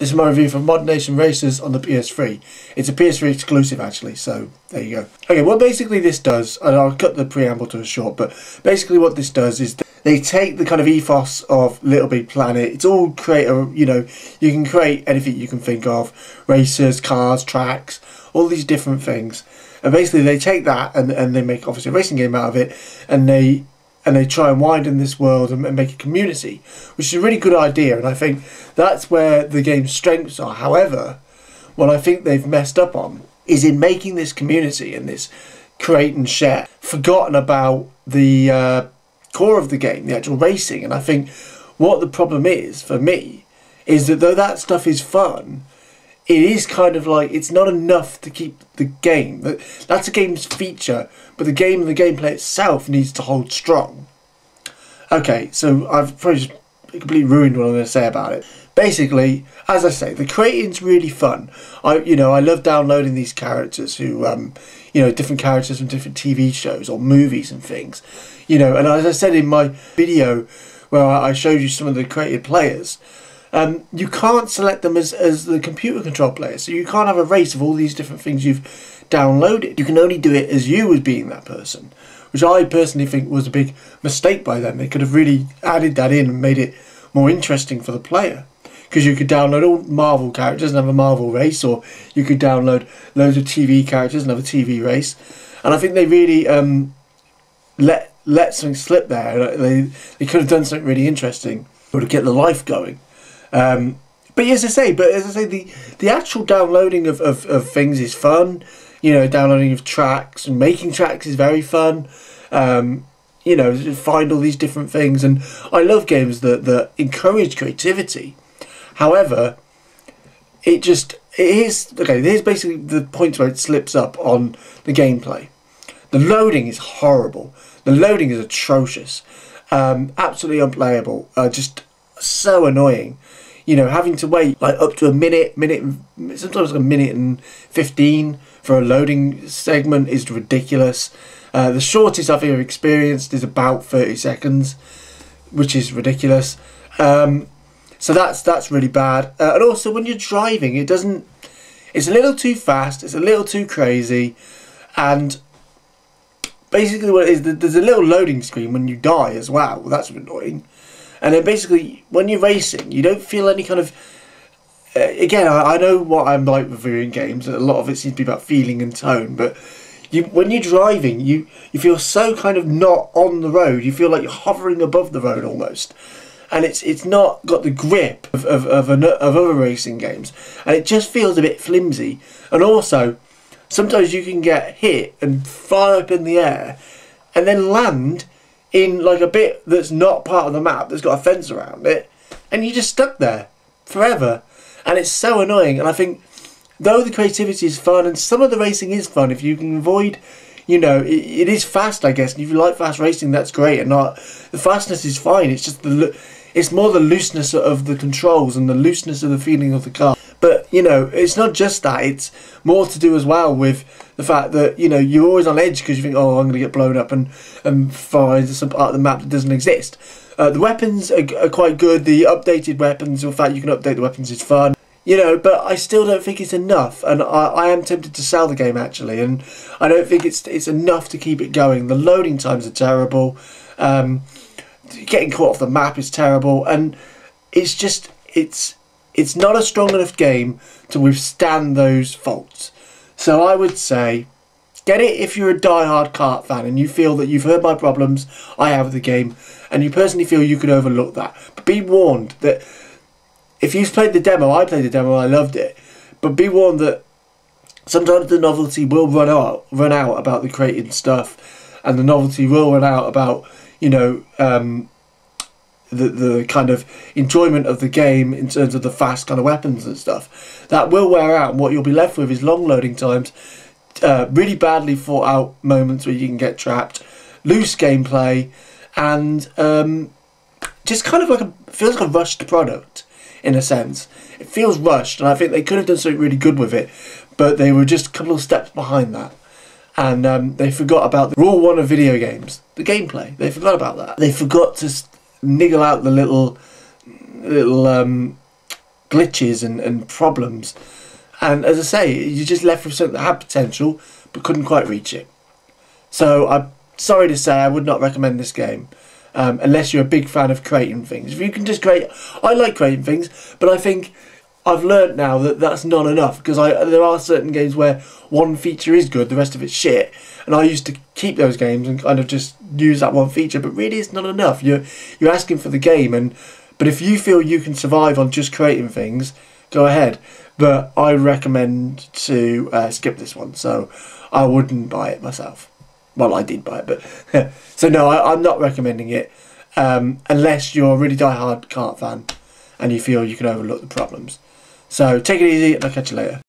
This is my review for Modnation Racers on the PS3. It's a PS3 exclusive actually, so there you go. Okay, what basically this does, and I'll cut the preamble to a short, but basically what this does is they take the kind of ethos of Little Big Planet. It's all creator, you know, you can create anything you can think of. Racers, cars, tracks, all these different things. And basically they take that and they make obviously a racing game out of it, and they try and widen this world and make a community, which is a really good idea, and I think that's where the game's strengths are. However, what I think they've messed up on is in making this community and this create and share, forgotten about the core of the game, the actual racing. And I think what the problem is, for me, is that though that stuff is fun, it is kind of like, it's not enough to keep the game. That's a game's feature, but the game and the gameplay itself needs to hold strong. Okay, so I've probably just completely ruined what I'm going to say about it. Basically, as I say, the creating's really fun. I love downloading these characters who, different characters from different TV shows or movies and things. And as I said in my video where I showed you some of the created players, you can't select them as the computer control player, so you can't have a race of all these different things you've downloaded. You can only do it as you as being that person, which I personally think was a big mistake by them. They could have really added that in and made it more interesting for the player, because you could download all Marvel characters and have a Marvel race, or you could download loads of TV characters and have a TV race. And I think they really let something slip there. They could have done something really interesting or to get the life going. But as I say, the actual downloading of things is fun. Downloading of tracks and making tracks is very fun. Find all these different things, and I love games that encourage creativity. However, here's basically the point where it slips up on the gameplay. The loading is horrible. The loading is atrocious. Absolutely unplayable. Just so annoying. Having to wait like up to a minute, sometimes like a minute and 15 for a loading segment is ridiculous. The shortest I've ever experienced is about 30 seconds, which is ridiculous. So that's really bad. And also when you're driving, it's a little too fast, it's a little too crazy, and basically what it is, there's a little loading screen when you die as well. That's annoying. And then basically, when you're racing, you don't feel any kind of... again, I know what I'm like reviewing games. A lot of it seems to be about feeling and tone. But when you're driving, you feel so kind of not on the road. You feel like you're hovering above the road almost. And it's not got the grip of other racing games. And it just feels a bit flimsy. And also, sometimes you can get hit and fly up in the air and then land in like a bit that's not part of the map, that's got a fence around it, and you're just stuck there forever, and it's so annoying. And I think though the creativity is fun and some of the racing is fun, if you can avoid, it is fast, I guess, and if you like fast racing, that's great. And the fastness is fine, it's just it's more the looseness of the controls and the looseness of the feeling of the car. But it's not just that, it's more to do as well with the fact that you're always on edge because you think, oh, I'm going to get blown up and fly into some part of the map that doesn't exist. The weapons are quite good. The updated weapons, in fact you can update the weapons, is fun. But I still don't think it's enough, and I am tempted to sell the game actually, and I don't think it's enough to keep it going. The loading times are terrible. Getting caught off the map is terrible, and it's not a strong enough game to withstand those faults. So I would say, get it if you're a die-hard kart fan and you feel that you've heard my problems I have with the game, and you personally feel you could overlook that. But be warned that if you've played the demo, I played the demo, I loved it, but be warned that sometimes the novelty will run out about the created stuff, and the novelty will run out about, the kind of enjoyment of the game in terms of the fast kind of weapons and stuff. That will wear out, and what you'll be left with is long loading times, really badly thought out moments where you can get trapped, loose gameplay, and just kind of like feels like a rushed product in a sense. It feels rushed, and I think they could have done something really good with it, but they were just a couple of steps behind that. And they forgot about the rule one of video games, the gameplay. They forgot about that. They forgot to niggle out the little glitches and problems. And as I say, you're just left with something that had potential but couldn't quite reach it. So I'm sorry to say I would not recommend this game. Unless you're a big fan of creating things. If you can just create... I like creating things, but I think I've learnt now that that's not enough, because there are certain games where one feature is good, the rest of it's shit, and I used to keep those games and kind of just use that one feature, but really it's not enough. You're asking for the game, but if you feel you can survive on just creating things, go ahead. But I recommend to skip this one, so I wouldn't buy it myself. Well, I did buy it, but... so no, I'm not recommending it, unless you're a really die-hard kart fan and you feel you can overlook the problems. So take it easy, and I'll catch you later.